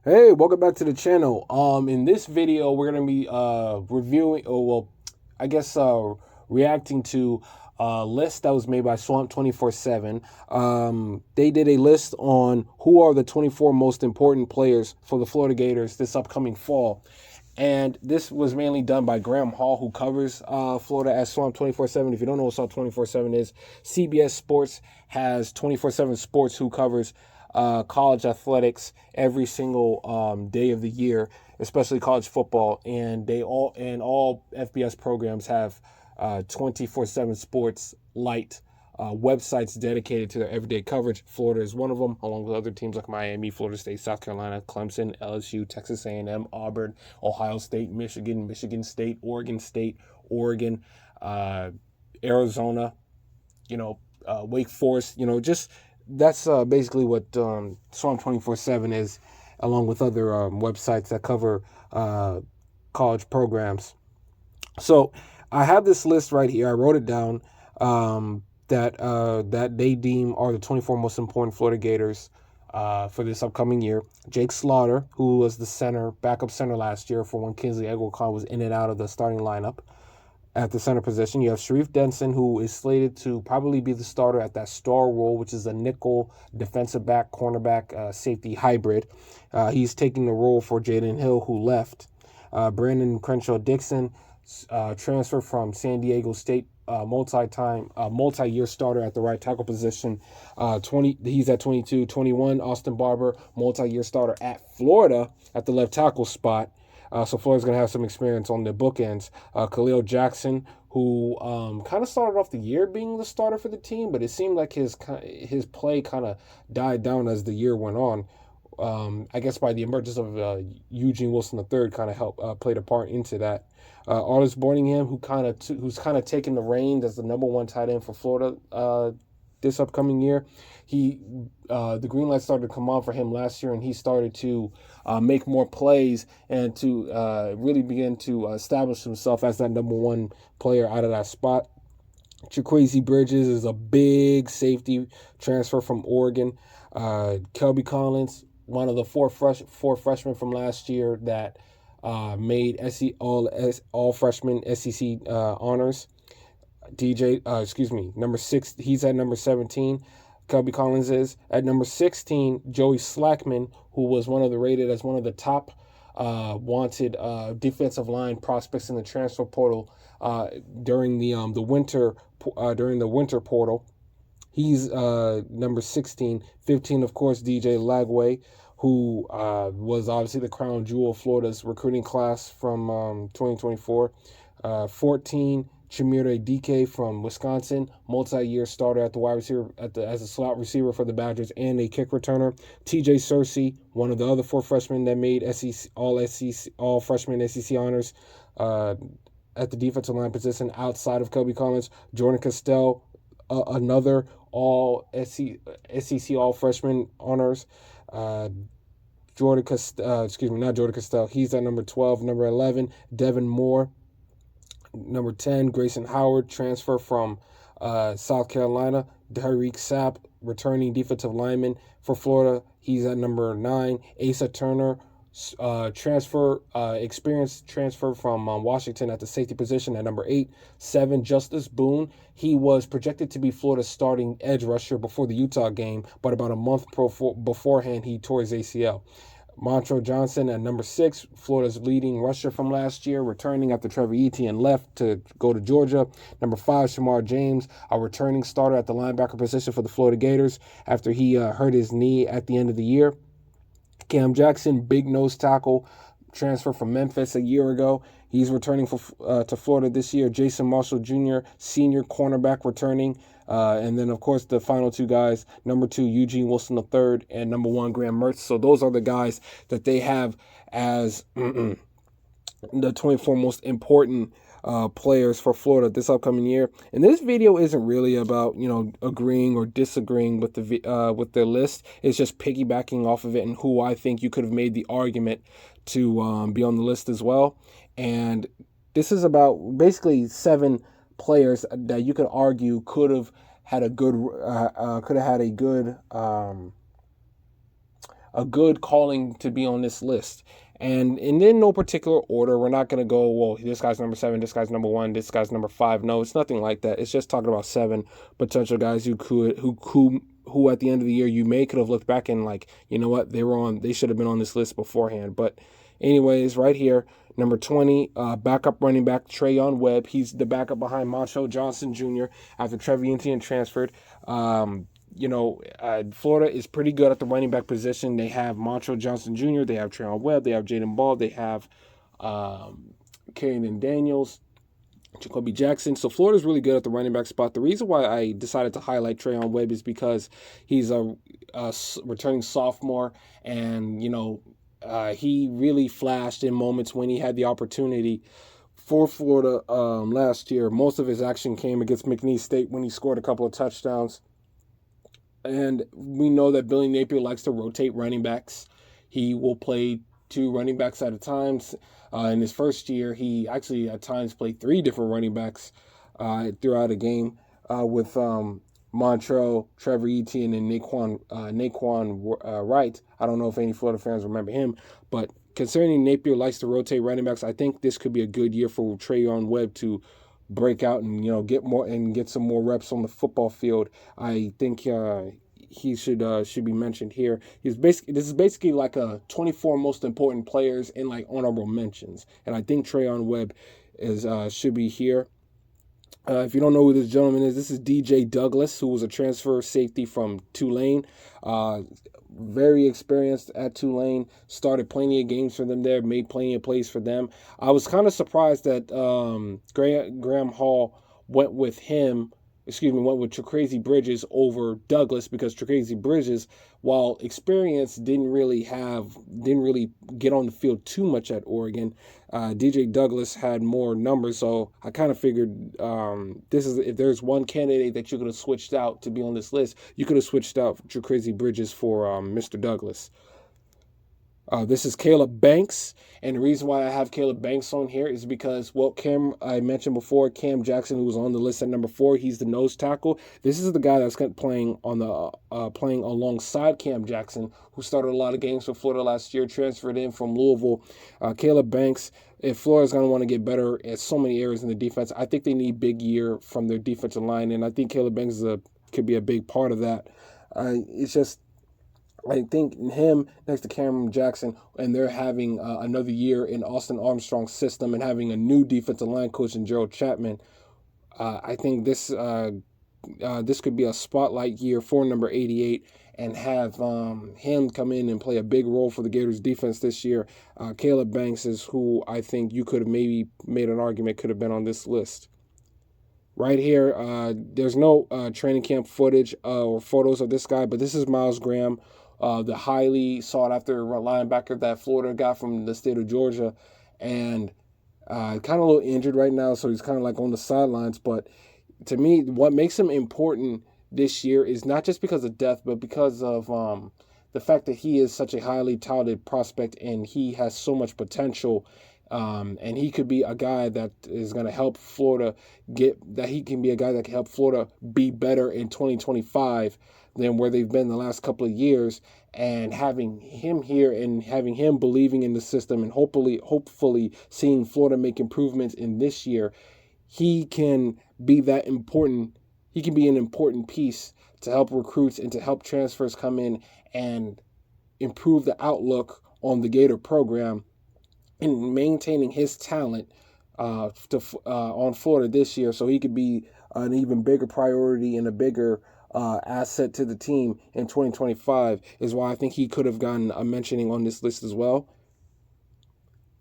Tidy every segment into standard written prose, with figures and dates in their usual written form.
Hey, welcome back to the channel. In this video, we're gonna be reviewing, reacting to a list that was made by Swamp247. They did a list on who are the 24 most important players for the Florida Gators this upcoming fall. And this was mainly done by Graham Hall, who covers Florida at Swamp247. If you don't know what Swamp247 is, CBS Sports has 247 Sports, who covers college athletics every single day of the year, especially college football. And all FBS programs have 247 Sports Light websites dedicated to their everyday coverage. Florida is one of them, along with other teams like Miami, Florida State, South Carolina, Clemson, LSU, Texas A&M, Auburn, Ohio State, Michigan State, Oregon, Arizona, Wake Forest. Just that's basically what Swamp247 is, along with other websites that cover college programs. So I have this list right here. I wrote it down. That they deem are the 24 most important Florida Gators for this upcoming year. Jake Slaughter, who was the backup center last year for when Kingsley Eggleston was in and out of the starting lineup at the center position. You have Sharif Denson, who is slated to probably be the starter at that star role, which is a nickel defensive back, cornerback, safety hybrid. He's taking the role for Jaden Hill, who left. Brandon Crenshaw Dixon, transfer from San Diego State, multi-year starter at the right tackle position. He's at 22. 21, Austin Barber, multi-year starter at Florida at the left tackle spot. So Florida's going to have some experience on the bookends. Khalil Jackson, who kind of started off the year being the starter for the team, but it seemed like his play kind of died down as the year went on. I guess by the emergence of Eugene Wilson III kind of helped played a part into that. Artis Boardingham, who's kind of taken the reins as the number one tight end for Florida this upcoming year. The green light started to come on for him last year, and he started to make more plays and to really begin to establish himself as that number one player out of that spot. Chikwueze Bridges is a big safety transfer from Oregon. Kelby Collins, one of the four freshmen from last year that made all freshman SEC honors. Number 6. He's at number 17. Kelby Collins is at number 16. Joey Slackman, who was rated as one of the top wanted defensive line prospects in the transfer portal during the winter portal. He's number 16. 15, of course, DJ Lagway, who was obviously the crown jewel of Florida's recruiting class from 2024. 14, Chimere Dike from Wisconsin, multi-year starter at the wide receiver as a slot receiver for the Badgers and a kick returner. TJ Searcy, one of the other four freshmen that made all freshman SEC honors at the defensive line position outside of Kelby Collins. Jordan Castell, another all SEC all freshman honors. Not Jordan Castell. He's at number 12. Number 11, Devin Moore. Number 10, Grayson Howard, transfer from South Carolina. Tyreek Sapp, returning defensive lineman for Florida. He's at number 9. Asa Turner, experienced transfer from Washington at the safety position at number 8. 7, Justice Boone. He was projected to be Florida's starting edge rusher before the Utah game, but about a month beforehand, he tore his ACL. Montrell Johnson at number 6, Florida's leading rusher from last year, returning after Trevor Etienne left to go to Georgia. Number 5, Shamar James, a returning starter at the linebacker position for the Florida Gators after he hurt his knee at the end of the year. Cam Jackson, big nose tackle, transfer from Memphis a year ago. He's returning to Florida this year. Jason Marshall Jr., senior cornerback, returning. And then, of course, the final two guys, number 2, Eugene Wilson III, and number 1, Graham Mertz. So those are the guys that they have as the 24 most important players for Florida this upcoming year. And this video isn't really about agreeing or disagreeing with their list. It's just piggybacking off of it and who I think you could have made the argument to be on the list as well. And this is about basically 7 players that you could argue could have had a good a good calling to be on this list. And in no particular order, we're not going to go, well, this guy's number 7, this guy's number 1, this guy's number 5. No, it's nothing like that. It's just talking about 7 potential guys who at the end of the year you could have looked back and like, you know what, they should have been on this list beforehand. But anyways, right here, number 20, backup running back Trayon Webb. He's the backup behind Montrell Johnson Jr. after Trevor Etienne transferred. Florida is pretty good at the running back position. They have Montrell Johnson Jr., they have Trayon Webb, they have Jaden Ball, they have Kerryon Daniels, Jacoby Jackson. So Florida's really good at the running back spot. The reason why I decided to highlight Trayon Webb is because he's a returning sophomore, and he really flashed in moments when he had the opportunity for Florida last year. Most of his action came against McNeese State when he scored a couple of touchdowns. And we know that Billy Napier likes to rotate running backs. He will play 2 running backs at a time. In his first year, he actually at times played 3 different running backs throughout a game with Montrell, Trevor Etienne, and Naquan Wright. I don't know if any Florida fans remember him, but concerning Napier likes to rotate running backs, I think this could be a good year for Trayon Webb to break out and get some more reps on the football field. I think he should be mentioned here. This is basically like a 24 most important players in like honorable mentions, and I think Trayon Webb should be here. If you don't know who this gentleman is, this is DJ Douglas, who was a transfer safety from Tulane. Very experienced at Tulane, started plenty of games for them there, made plenty of plays for them. I was kind of surprised that Graham Hall went with Tracrazy Bridges over Douglas, because Tracrazy Bridges, while experienced, didn't really get on the field too much at Oregon. DJ Douglas had more numbers, so I kind of figured if there's one candidate that you could have switched out to be on this list, you could have switched out Tracrazy Bridges for Mr. Douglas. This is Caleb Banks, and the reason why I have Caleb Banks on here is because, I mentioned before, Cam Jackson, who was on the list at number 4, he's the nose tackle. This is the guy that's playing alongside Cam Jackson, who started a lot of games for Florida last year, transferred in from Louisville. Caleb Banks, if Florida's going to want to get better at so many areas in the defense, I think they need big year from their defensive line, and I think Caleb Banks could be a big part of that. I think him next to Cameron Jackson, and they're having another year in Austin Armstrong's system and having a new defensive line coach in Gerald Chapman. I think this could be a spotlight year for number 88 and have him come in and play a big role for the Gators defense this year. Caleb Banks is who I think you could have maybe made an argument could have been on this list. Right here, there's no training camp footage or photos of this guy, but this is Miles Graham, the highly sought-after linebacker that Florida got from the state of Georgia, and kind of a little injured right now, so he's kind of like on the sidelines. But to me, what makes him important this year is not just because of depth, but because of the fact that he is such a highly touted prospect and he has so much potential. And he could be a guy that is going to help Florida he can be a guy that can help Florida be better in 2025 than where they've been the last couple of years. And having him here and having him believing in the system and hopefully seeing Florida make improvements in this year, he can be that important. He can be an important piece to help recruits and to help transfers come in and improve the outlook on the Gator program, and maintaining his talent on Florida this year, so he could be an even bigger priority and a bigger asset to the team in 2025, is why I think he could have gotten a mentioning on this list as well.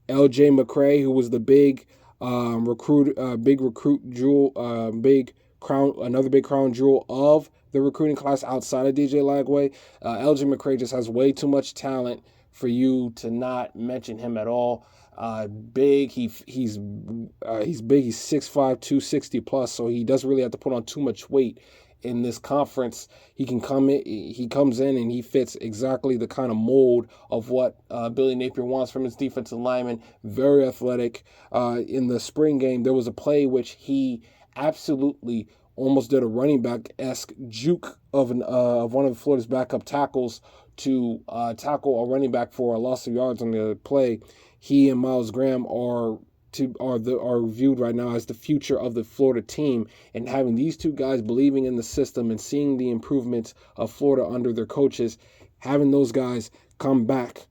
L.J. McCrae, who was the big recruit jewel, another big crown jewel of the recruiting class outside of DJ Lagway. L.J. McCrae just has way too much talent for you to not mention him at all. Big, he's big, he's 6'5", 260 plus, so he doesn't really have to put on too much weight in this conference. He comes in and he fits exactly the kind of mold of what Billy Napier wants from his defensive lineman. Very athletic. In the spring game, there was a play which he absolutely almost did a running back-esque juke of one of Florida's backup tackles to tackle a running back for a loss of yards on the play. He and Miles Graham are viewed right now as the future of the Florida team, and having these two guys believing in the system and seeing the improvements of Florida under their coaches, having those guys come back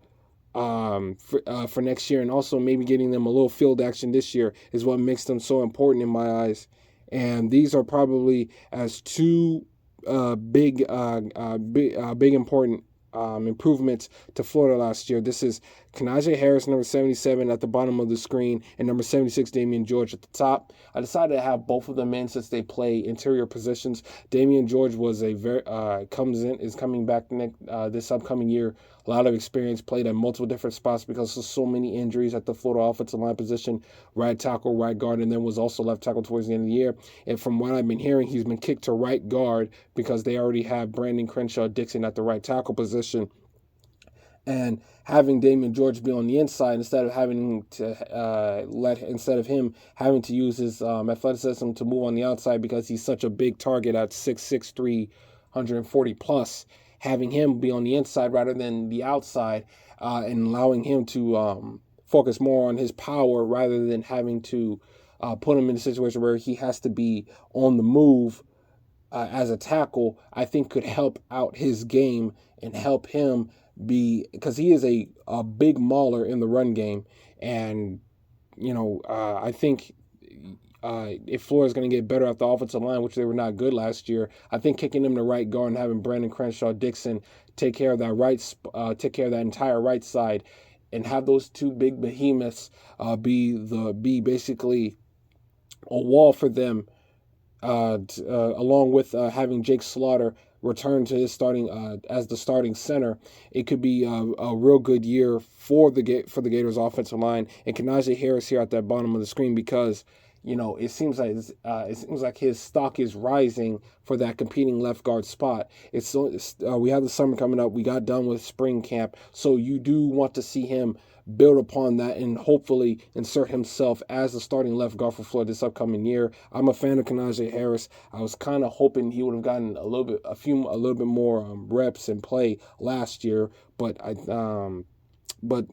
for next year, and also maybe getting them a little field action this year is what makes them so important in my eyes. And these are probably as two big important improvements to Florida last year. This is Kanaje Harris, number 77, at the bottom of the screen, and number 76, Damian George, at the top. I decided to have both of them in since they play interior positions. Damian George was is coming back this upcoming year. A lot of experience, played at multiple different spots because of so many injuries at the Florida offensive line position, right tackle, right guard, and then was also left tackle towards the end of the year. And from what I've been hearing, he's been kicked to right guard because they already have Brandon Crenshaw Dixon at the right tackle position. And having Damian George be on the inside instead of him having to use his athleticism to move on the outside because he's such a big target at 6'6", 340 plus. Having him be on the inside rather than the outside, and allowing him to focus more on his power rather than having to put him in a situation where he has to be on the move as a tackle, I think could help out his game and help him because he is a big mauler in the run game. And, I think if Florida's going to get better at the offensive line, which they were not good last year, I think kicking him to right guard and having Brandon Crenshaw Dixon take care of that entire right side, and have those two big behemoths be basically a wall for them, along with having Jake Slaughter return to his starting as the starting center. It could be a real good year for the Gators offensive line, and Kanaje Harris here at that bottom of the screen because it seems like his stock is rising for that competing left guard spot. We have the summer coming up. We got done with spring camp, so you do want to see him build upon that and hopefully insert himself as the starting left guard for Florida this upcoming year. I'm a fan of Kanaje Harris. I was kind of hoping he would have gotten a little bit more reps and play last year, but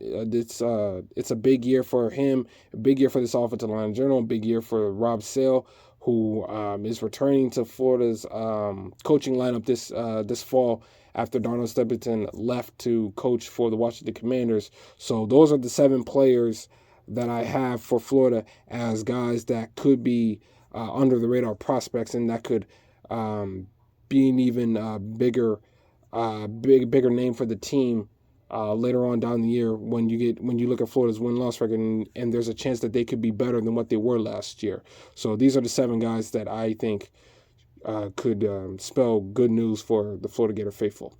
it's a big year for him, a big year for this offensive line in general, a big year for Rob Sale, who is returning to Florida's coaching lineup this fall after Darnell Stephenson left to coach for the Washington Commanders. So those are the 7 players that I have for Florida as guys that could be under the radar prospects and that could be an even bigger name for the team later on down the year when you look at Florida's win-loss record and there's a chance that they could be better than what they were last year. So these are the 7 guys that I think could spell good news for the Florida Gator faithful.